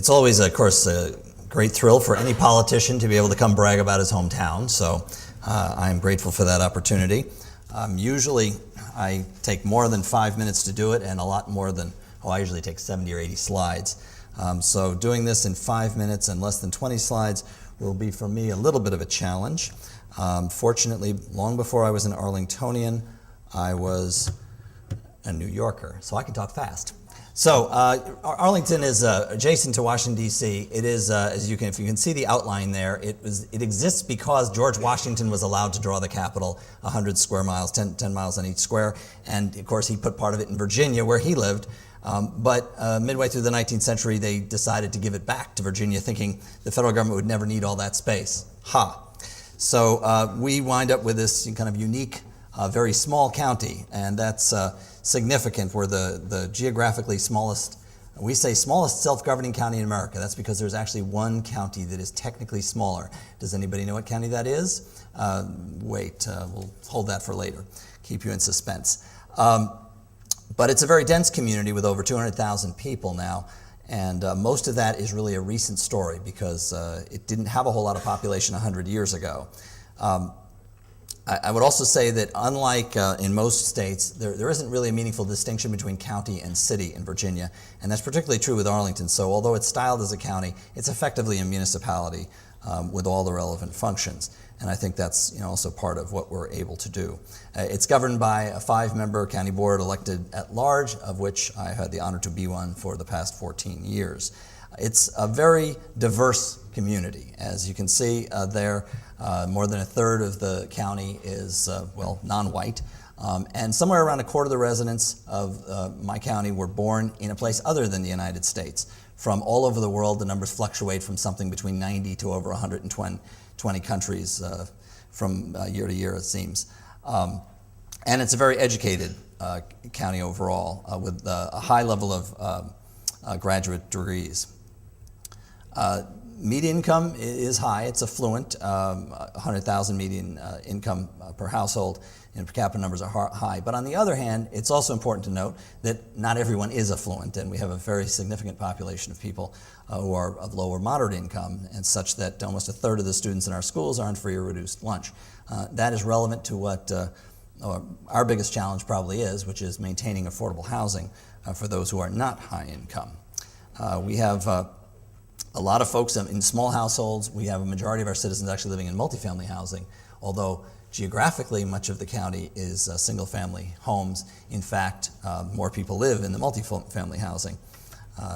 It's always, of course, a great thrill for any politician to be able to come brag about his hometown, so I'm grateful for that opportunity. Usually I take more than 5 minutes to do it, and a lot more than, I usually take 70 or 80 slides. So doing this in 5 minutes and less than 20 slides will be for me a little bit of a challenge. Fortunately, long before I was an Arlingtonian, I was a New Yorker, so I can talk fast. So Arlington is adjacent to Washington, D.C. It is, if you can see the outline there, it exists because George Washington was allowed to draw the capital 100 square miles, 10 miles on each square, and of course he put part of it in Virginia where he lived. But midway through the 19th century, they decided to give it back to Virginia, thinking the federal government would never need all that space. So we wind up with this kind of unique, very small county, and that's significant. We're the geographically smallest, we say smallest self-governing county in America. That's because there's actually one county that is technically smaller. Does anybody know what county that is? Wait, we'll hold that for later. Keep you in suspense. But it's a very dense community with over 200,000 people now, and most of that is really a recent story because it didn't have a whole lot of population 100 years ago. I would also say that unlike in most states, there isn't really a meaningful distinction between county and city in Virginia, and that's particularly true with Arlington. So although it's styled as a county, it's effectively a municipality with all the relevant functions. And I think that's also part of what we're able to do. It's governed by a 5-member county board elected at large, of which I had the honor to be one for the past 14 years. It's a very diverse community. As you can see there, more than a third of the county is, non-white. And somewhere around a quarter of the residents of my county were born in a place other than the United States. From all over the world, the numbers fluctuate from something between 90 to over 120 countries from year to year, it seems. And it's a very educated county overall with a high level of graduate degrees. Median income is high, it's affluent, 100,000 median income per household, and per capita numbers are high. But on the other hand, it's also important to note that not everyone is affluent, and we have a very significant population of people who are of low or moderate income, and such that almost a third of the students in our schools are on free or reduced lunch. That is relevant to what our biggest challenge probably is, which is maintaining affordable housing for those who are not high income. We have a lot of folks in small households. We have a majority of our citizens actually living in multifamily housing, although geographically much of the county is single-family homes. In fact, more people live in the multifamily housing,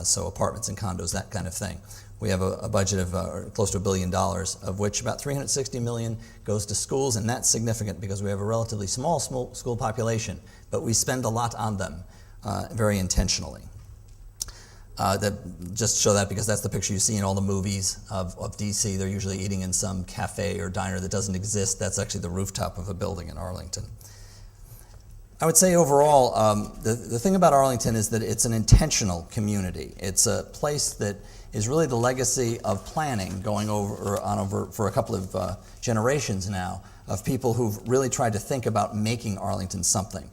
so apartments and condos, that kind of thing. We have a budget of close to $1 billion, of which about $360 million goes to schools, and that's significant because we have a relatively small school population, but we spend a lot on them very intentionally. Just show that because that's the picture you see in all the movies of DC. They're usually eating in some cafe or diner that doesn't exist. That's actually the rooftop of a building in Arlington. I would say overall, the thing about Arlington is that it's an intentional community. It's a place that is really the legacy of planning going over for a couple of generations now of people who've really tried to think about making Arlington something.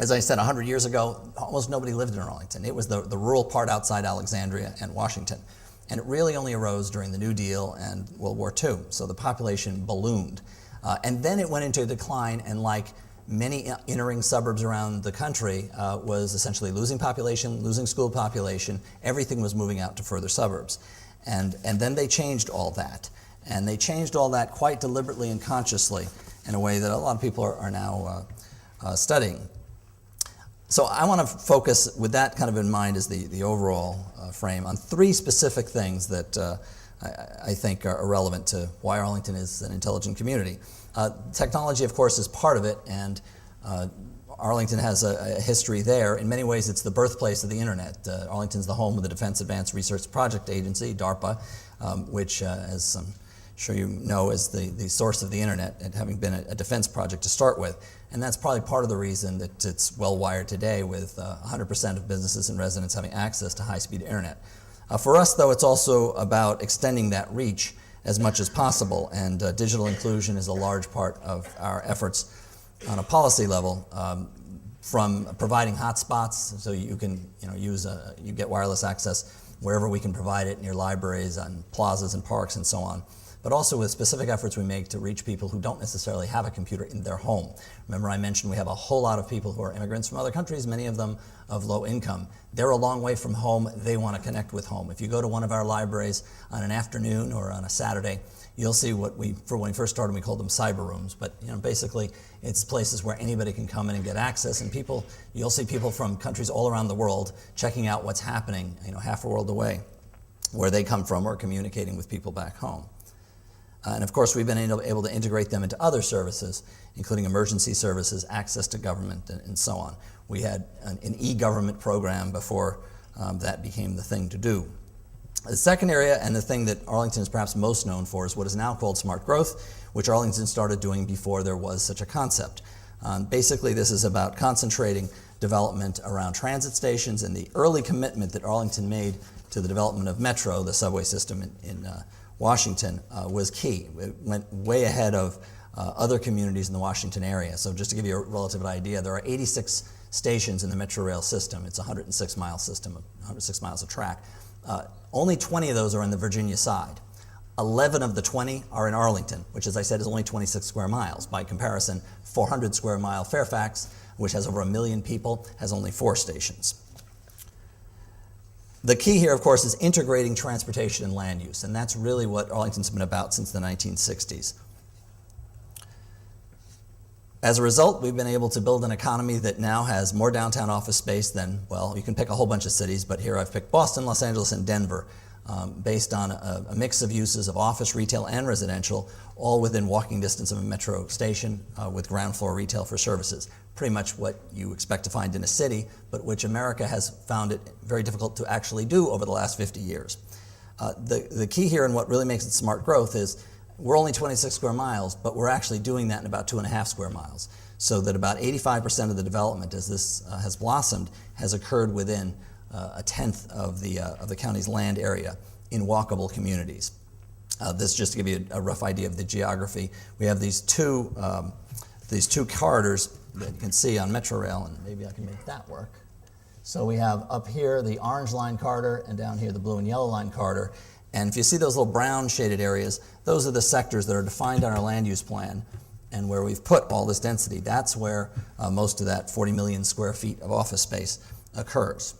As I said, 100 years ago, almost nobody lived in Arlington. It was the rural part outside Alexandria and Washington. And it really only arose during the New Deal and World War II. So the population ballooned. And then it went into decline, and like many entering suburbs around the country, was essentially losing population, losing school population. Everything was moving out to further suburbs. And then they changed all that. And they changed all that quite deliberately and consciously in a way that a lot of people are now studying. So I want to focus, with that kind of in mind as the overall frame, on 3 specific things that I think are relevant to why Arlington is an intelligent community. Technology, of course, is part of it, and Arlington has a history there. In many ways, it's the birthplace of the internet. Arlington's the home of the Defense Advanced Research Project Agency, DARPA, which, as I'm sure you know, is the source of the internet, and having been a defense project to start with. And that's probably part of the reason that it's well wired today, with 100% of businesses and residents having access to high-speed internet. For us, though, it's also about extending that reach as much as possible, and digital inclusion is a large part of our efforts on a policy level, from providing hotspots so you can you get wireless access wherever we can provide it, near libraries, on plazas and parks and so on, but also with specific efforts we make to reach people who don't necessarily have a computer in their home. Remember, I mentioned we have a whole lot of people who are immigrants from other countries, many of them of low income. They're a long way from home. They want to connect with home. If you go to one of our libraries on an afternoon or on a Saturday, you'll see what when we first started, we called them cyber rooms. But basically, it's places where anybody can come in and get access. And you'll see people from countries all around the world checking out what's happening, half a world away, where they come from, or communicating with people back home. And of course, we've been able to integrate them into other services, including emergency services, access to government, and so on. We had an e-government program before that became the thing to do. The second area, and the thing that Arlington is perhaps most known for, is what is now called smart growth, which Arlington started doing before there was such a concept. Basically, this is about concentrating development around transit stations, and the early commitment that Arlington made to the development of Metro, the subway system in Washington, was key. It went way ahead of other communities in the Washington area. So just to give you a relative idea, there are 86 stations in the Metro rail system. It's a 106-mile system, 106 miles of track. Only 20 of those are on the Virginia side. 11 of the 20 are in Arlington, which, as I said, is only 26 square miles. By comparison, 400 square mile Fairfax, which has over 1 million people, has only 4 stations. The key here, of course, is integrating transportation and land use, and that's really what Arlington's been about since the 1960s. As a result, we've been able to build an economy that now has more downtown office space than, well, you can pick a whole bunch of cities, but here I've picked Boston, Los Angeles, and Denver, based on a mix of uses of office, retail, and residential, all within walking distance of a metro station with ground floor retail for services. Pretty much what you expect to find in a city, but which America has found it very difficult to actually do over the last 50 years. The key here, and what really makes it smart growth, is we're only 26 square miles, but we're actually doing that in about 2.5 square miles. So that about 85% of the development, as this has blossomed, has occurred within a tenth of the county's land area in walkable communities. This just to give you a rough idea of the geography. We have these two corridors that you can see on Metro Rail, and maybe I can make that work. So we have up here the orange line corridor, and down here the blue and yellow line corridor. And if you see those little brown shaded areas, those are the sectors that are defined on our land use plan and where we've put all this density. That's where most of that 40 million square feet of office space occurs.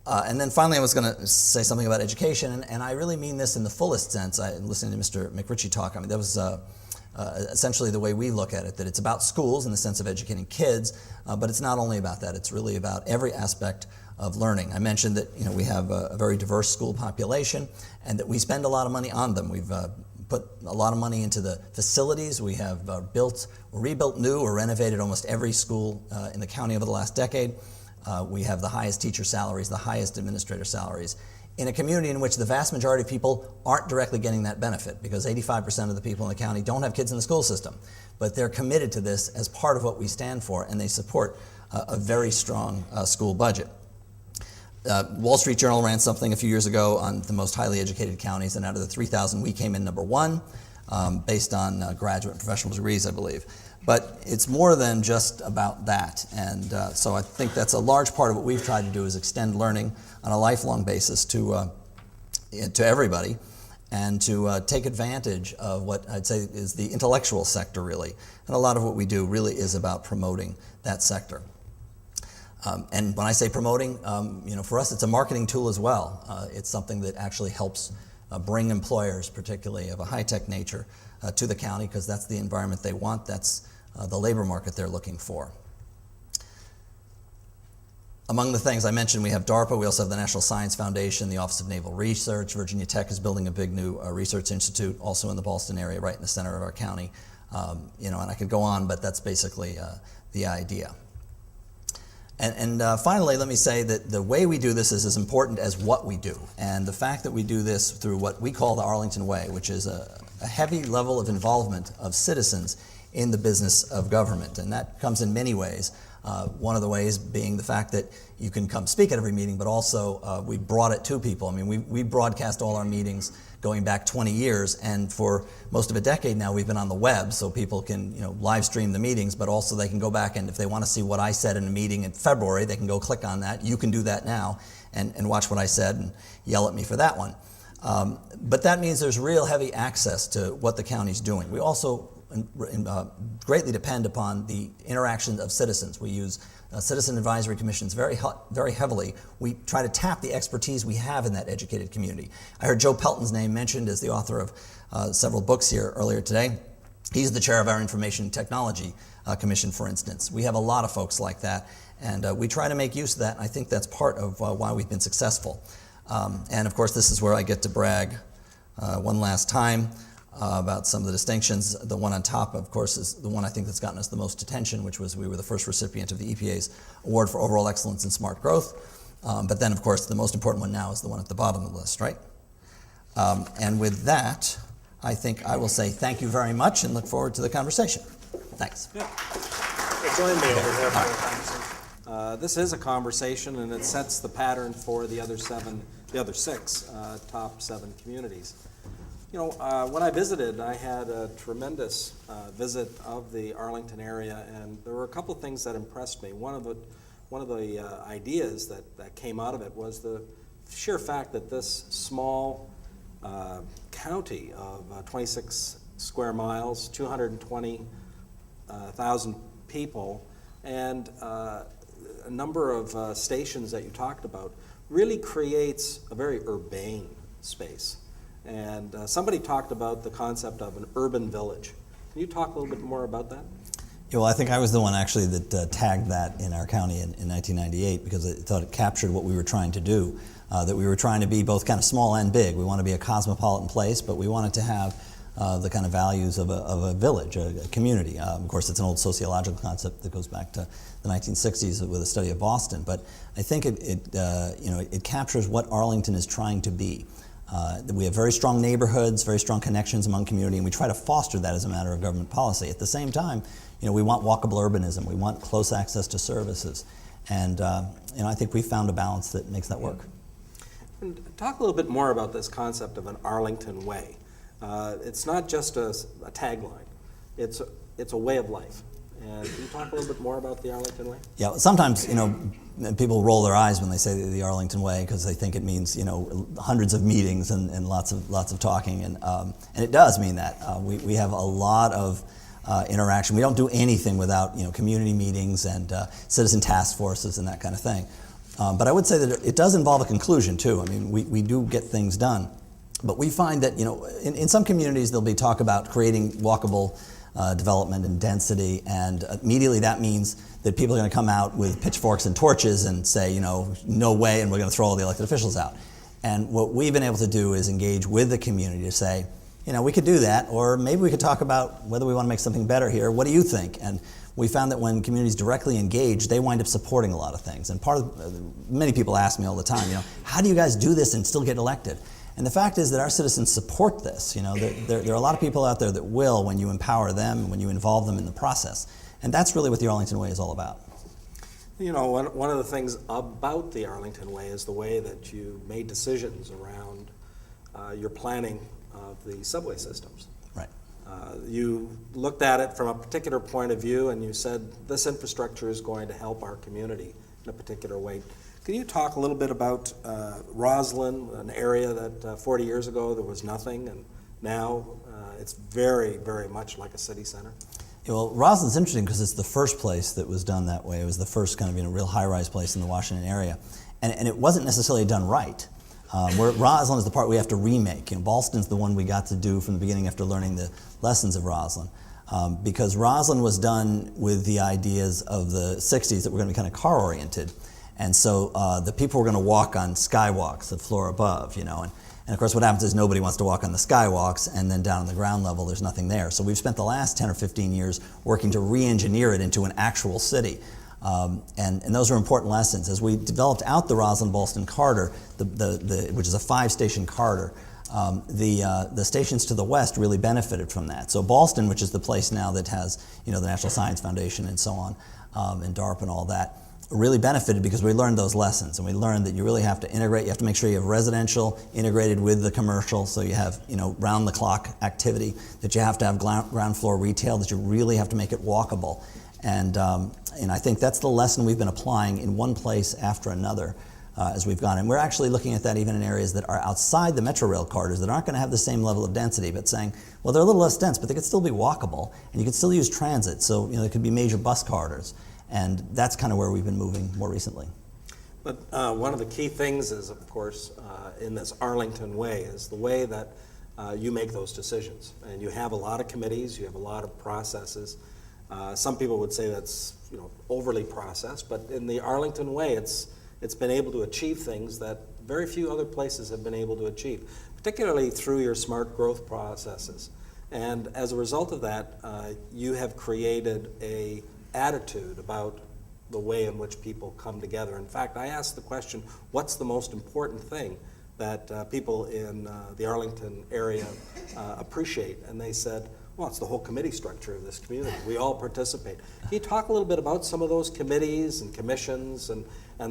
And then finally, I was going to say something about education, and I really mean this in the fullest sense. Listening to Mr. McRitchie talk, I mean, that was essentially the way we look at it, that it's about schools in the sense of educating kids, but it's not only about that. It's really about every aspect of learning. I mentioned that we have a very diverse school population, and that we spend a lot of money on them. We've put a lot of money into the facilities. We have rebuilt new or renovated almost every school in the county over the last decade. We have the highest teacher salaries, the highest administrator salaries, in a community in which the vast majority of people aren't directly getting that benefit, because 85% of the people in the county don't have kids in the school system. But they're committed to this as part of what we stand for, and they support a very strong school budget. Wall Street Journal ran something a few years ago on the most highly educated counties, and out of the 3,000, we came in number 1, based on graduate and professional degrees, I believe. But it's more than just about that, and so I think that's a large part of what we've tried to do, is extend learning on a lifelong basis to everybody, and to take advantage of what I'd say is the intellectual sector, really. And a lot of what we do really is about promoting that sector. And when I say promoting, for us it's a marketing tool as well. It's something that actually helps bring employers, particularly of a high-tech nature, to the county, because that's the environment they want. That's the labor market they're looking for. Among the things I mentioned, we have DARPA. We also have the National Science Foundation, the Office of Naval Research. Virginia Tech is building a big new research institute, also in the Ballston area, right in the center of our county. And I could go on, but that's basically the idea. And finally, let me say that the way we do this is as important as what we do. And the fact that we do this through what we call the Arlington Way, which is a heavy level of involvement of citizens in the business of government. And that comes in many ways. One of the ways being the fact that you can come speak at every meeting, but also we brought it to people. I mean, we broadcast all our meetings going back 20 years, and for most of a decade now we've been on the web, so people can live stream the meetings, but also they can go back, and if they want to see what I said in a meeting in February, they can go click on that. You can do that now and watch what I said and yell at me for that one. But that means there's real heavy access to what the county's doing. We also greatly depend upon the interaction of citizens. We use citizen advisory commissions very heavily. We try to tap the expertise we have in that educated community. I heard Joe Pelton's name mentioned as the author of several books here earlier today. He's the chair of our Information Technology Commission, for instance. We have a lot of folks like that, and we try to make use of that, and I think that's part of why we've been successful. And of course, this is where I get to brag one last time about some of the distinctions. The one on top, of course, is the one I think that's gotten us the most attention, which was we were the first recipient of the EPA's Award for Overall Excellence in Smart Growth. But then, of course, the most important one now is the one at the bottom of the list, right? And with that, I think I will say thank you very much and look forward to the conversation. Thanks. Yeah. Join me over there for this is a conversation, and it sets the pattern for the other six top 7 communities. When I visited, I had a tremendous visit of the Arlington area, and there were a couple of things that impressed me. One of the ideas that came out of it was the sheer fact that this small county of 26 square miles, 220,000 people, and a number of stations that you talked about really creates a very urbane space. And somebody talked about the concept of an urban village. Can you talk a little bit more about that? Yeah, well, I think I was the one actually that tagged that in our county in 1998 because I thought it captured what we were trying to do, that we were trying to be both kind of small and big. We want to be a cosmopolitan place, but we wanted to have the kind of values of a village, a community. Of course, it's an old sociological concept that goes back to the 1960s with a study of Boston, but I think it captures what Arlington is trying to be. We have very strong neighborhoods, very strong connections among community, and we try to foster that as a matter of government policy. At the same time, we want walkable urbanism. We want close access to services, and I think we found a balance that makes that work. And talk a little bit more about this concept of an Arlington way. It's not just a tagline; it's a way of life. And can you talk a little bit more about the Arlington way? Yeah, sometimes people roll their eyes when they say the Arlington way because they think it means hundreds of meetings and lots of talking, and it does mean that. We have a lot of interaction. We don't do anything without community meetings and citizen task forces and that kind of thing. But I would say that it does involve a conclusion too. I mean, we do get things done, but we find that in some communities there'll be talk about creating walkable development and density, and immediately that means that people are going to come out with pitchforks and torches and say, no way, and we're going to throw all the elected officials out. And what we've been able to do is engage with the community to say, we could do that, or maybe we could talk about whether we want to make something better here. What do you think? And we found that when communities directly engage, they wind up supporting a lot of things. And many people ask me all the time, how do you guys do this and still get elected? And the fact is that our citizens support this. There are a lot of people out there that will when you empower them, when you involve them in the process. And that's really what the Arlington Way is all about. One of the things about the Arlington Way is the way that you made decisions around your planning of the subway systems. Right. You looked at it from a particular point of view and you said, this infrastructure is going to help our community in a particular way. Can you talk a little bit about Roslyn, an area that 40 years ago there was nothing, and now it's very, very much like a city center? Yeah, well, Roslyn's interesting because it's the first place that was done that way. It was the first kind of real high-rise place in the Washington area, and it wasn't necessarily done right. Where Roslyn is the part we have to remake. Ballston's the one we got to do from the beginning after learning the lessons of Roslyn. Because Roslyn was done with the ideas of the 60s that were going to be kind of car-oriented. And so the people were going to walk on skywalks, the floor above, and of course what happens is nobody wants to walk on the skywalks, and then down on the ground level there's nothing there. So we've spent the last 10 or 15 years working to re-engineer it into an actual city. And those are important lessons. As we developed out the Roslyn-Ballston corridor, which is a 5-station corridor, the stations to the west really benefited from that. So Ballston, which is the place now that has the National Science Foundation and so on, and DARP and all that, really benefited because we learned those lessons, and we learned that you really have to integrate. You have to make sure you have residential integrated with the commercial, so you have round-the-clock activity, that you have to have ground floor retail, that you really have to make it walkable. And I think that's the lesson we've been applying in one place after another as we've gone. And we're actually looking at that even in areas that are outside the metro rail corridors that aren't going to have the same level of density, but saying, well, they're a little less dense, but they could still be walkable, and you could still use transit. So there could be major bus corridors. And that's kind of where we've been moving more recently. But one of the key things is, of course, in this Arlington way, is the way that you make those decisions. And you have a lot of committees, you have a lot of processes. Some people would say that's overly processed, but in the Arlington way, it's been able to achieve things that very few other places have been able to achieve, particularly through your smart growth processes. And as a result of that, you have created a attitude about the way in which people come together. In fact, I asked the question, what's the most important thing that people in the Arlington area appreciate? And they said, well, it's the whole committee structure of this community. We all participate. Can you talk a little bit about some of those committees and commissions and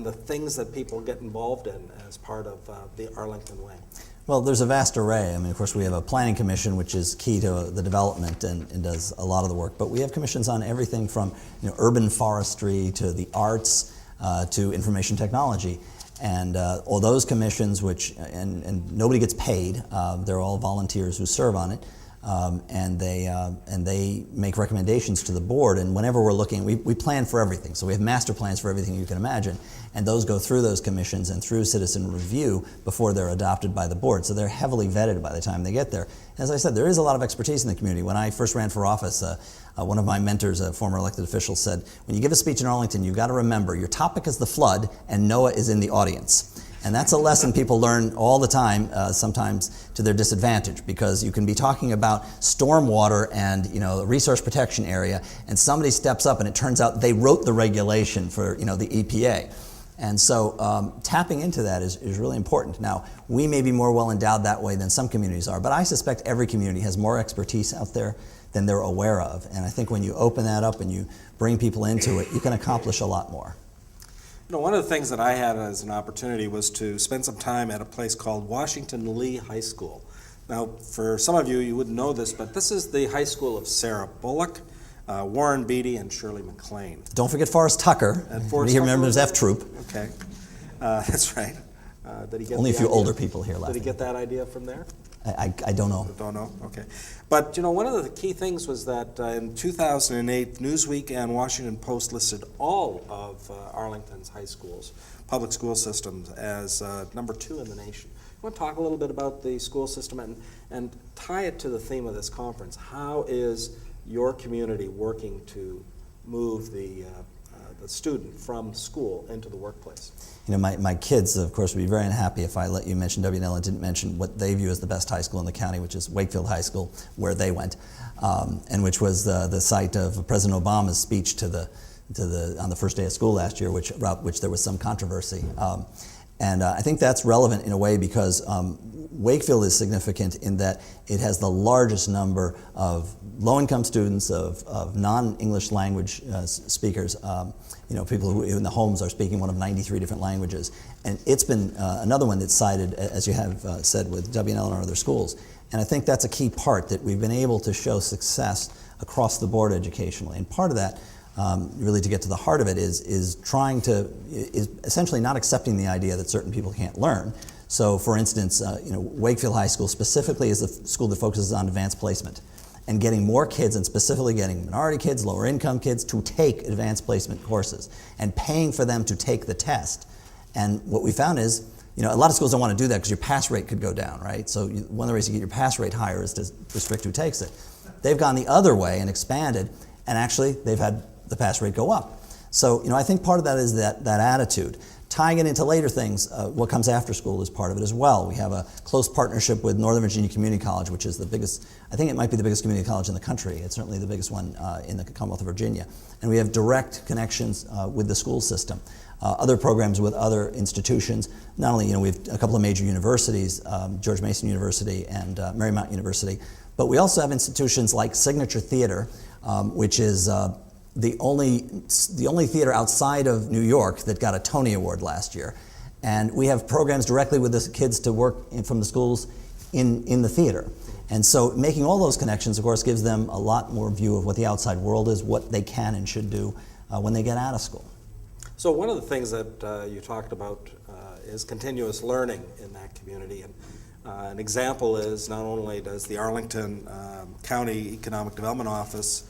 the things that people get involved in as part of the Arlington way? Well, there's a vast array. I mean, of course, we have a planning commission, which is key to the development and does a lot of the work. But we have commissions on everything from urban forestry to the arts to information technology. And all those commissions, and nobody gets paid, they're all volunteers who serve on it. And they make recommendations to the board. And whenever we're looking, we plan for everything. So we have master plans for everything you can imagine. And those go through those commissions and through citizen review before they're adopted by the board. So they're heavily vetted by the time they get there. As I said, there is a lot of expertise in the community. When I first ran for office, one of my mentors, a former elected official, said, when you give a speech in Arlington, you've got to remember your topic is the flood and Noah is in the audience. And that's a lesson people learn all the time, sometimes to their disadvantage, because you can be talking about stormwater and a resource protection area, and somebody steps up and it turns out they wrote the regulation for the EPA. And so tapping into that is really important. Now, we may be more well endowed that way than some communities are, but I suspect every community has more expertise out there than they're aware of. And I think when you open that up and you bring people into it, you can accomplish a lot more. One of the things that I had as an opportunity was to spend some time at a place called Washington Lee High School. Now, for some of you, you wouldn't know this, but this is the high school of Sarah Bullock, Warren Beatty, and Shirley MacLaine. Don't forget Forrest Tucker. He remembers F Troop. Okay, that's right. Did he get only a few older people here left. Did he get that idea from there? I don't know. Don't know? Okay. But, one of the key things was that in 2008, Newsweek and Washington Post listed all of Arlington's high schools, public school systems, as number 2 in the nation. You want to talk a little bit about the school system and tie it to the theme of this conference. How is your community working to move the student from school into the workplace? My kids, of course, would be very unhappy if I let you mention W&L and didn't mention what they view as the best high school in the county, which is Wakefield High School, where they went, and which was the site of President Obama's speech on the first day of school last year, about which there was some controversy. And I think that's relevant in a way because Wakefield is significant in that it has the largest number of low-income students, of non-English language speakers, people who in the homes are speaking one of 93 different languages. And it's been another one that's cited, as you have said, with W&L and other schools. And I think that's a key part, that we've been able to show success across the board educationally. And part of that, really to get to the heart of it, is essentially not accepting the idea that certain people can't learn. So, for instance, Wakefield High School specifically is the school that focuses on advanced placement and getting more kids, and specifically getting minority kids, lower income kids, to take advanced placement courses and paying for them to take the test. And what we found is, a lot of schools don't want to do that because your pass rate could go down, right? So one of the ways to get your pass rate higher is to restrict who takes it. They've gone the other way and expanded, and actually they've had the pass rate go up. So, I think part of that is that attitude. Tying it into later things, what comes after school is part of it as well. We have a close partnership with Northern Virginia Community College, which is the biggest, I think it might be the biggest community college in the country. It's certainly the biggest one in the Commonwealth of Virginia. And we have direct connections with the school system. Other programs with other institutions. Not only, we have a couple of major universities, George Mason University and Marymount University, but we also have institutions like Signature Theater, which is the only theater outside of New York that got a Tony Award last year. And we have programs directly with the kids to work from the schools in the theater. And so making all those connections, of course, gives them a lot more view of what the outside world is, what they can and should do when they get out of school. So one of the things that you talked about is continuous learning in that community. And an example is not only does the Arlington County Economic Development Office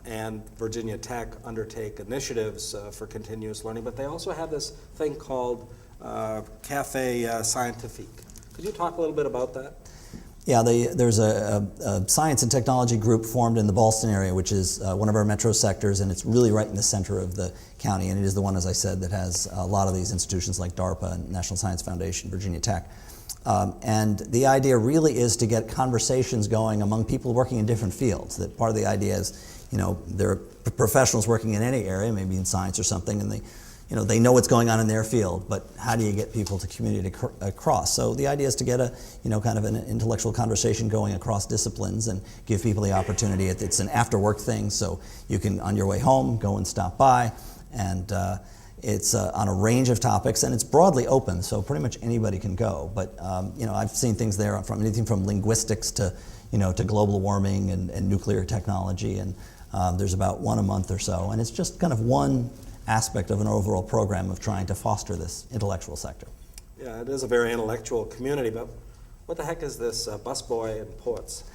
and Virginia Tech undertake initiatives for continuous learning, but they also have this thing called Cafe Scientifique. Could you talk a little bit about that? Yeah, there's a science and technology group formed in the Ballston area, which is one of our metro sectors, and it's really right in the center of the county, and it is the one, as I said, that has a lot of these institutions like DARPA and National Science Foundation, Virginia Tech. And the idea really is to get conversations going among people working in different fields. That part of the idea is, there are professionals working in any area, maybe in science or something, and they know what's going on in their field, but how do you get people to communicate across? So the idea is to get a, kind of an intellectual conversation going across disciplines and give people the opportunity. It's an after-work thing, so you can, on your way home, go and stop by, and it's on a range of topics, and it's broadly open, so pretty much anybody can go. But I've seen things there from anything from linguistics to, to global warming and nuclear technology, and there's about one a month or so, and it's just kind of one aspect of an overall program of trying to foster this intellectual sector. Yeah, it is a very intellectual community, but what the heck is this Busboy and Poets?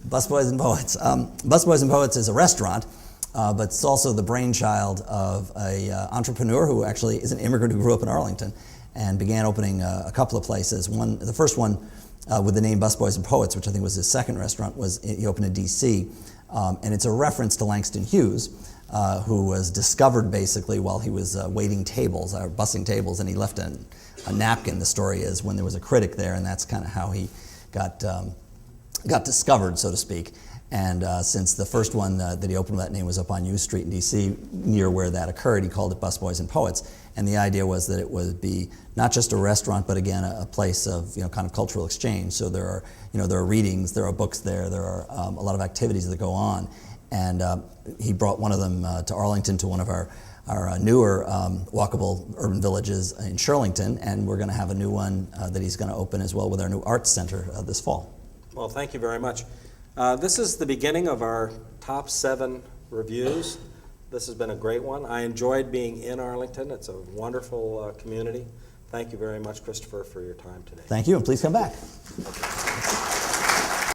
Busboys and Poets. Busboys and Poets is a restaurant, but it's also the brainchild of an entrepreneur who actually is an immigrant who grew up in Arlington and began opening a couple of places. The first one with the name Busboys and Poets, which I think was his second restaurant, he opened in D.C., and it's a reference to Langston Hughes, who was discovered basically while he was waiting tables, or bussing tables, and he left a napkin, the story is, when there was a critic there, and that's kind of how he got discovered, so to speak. And since the first one that he opened with that name was up on U Street in D.C., near where that occurred, he called it Busboys and Poets. And the idea was that it would be not just a restaurant, but again a place of kind of cultural exchange. So there are readings, there are books there are a lot of activities that go on. And he brought one of them to Arlington, to one of our newer walkable urban villages in Shirlington, and we're going to have a new one that he's going to open as well with our new arts center this fall. Well, thank you very much. This is the beginning of our top 7 reviews. This has been a great one. I enjoyed being in Arlington. It's a wonderful community. Thank you very much, Christopher, for your time today. Thank you, and please come back.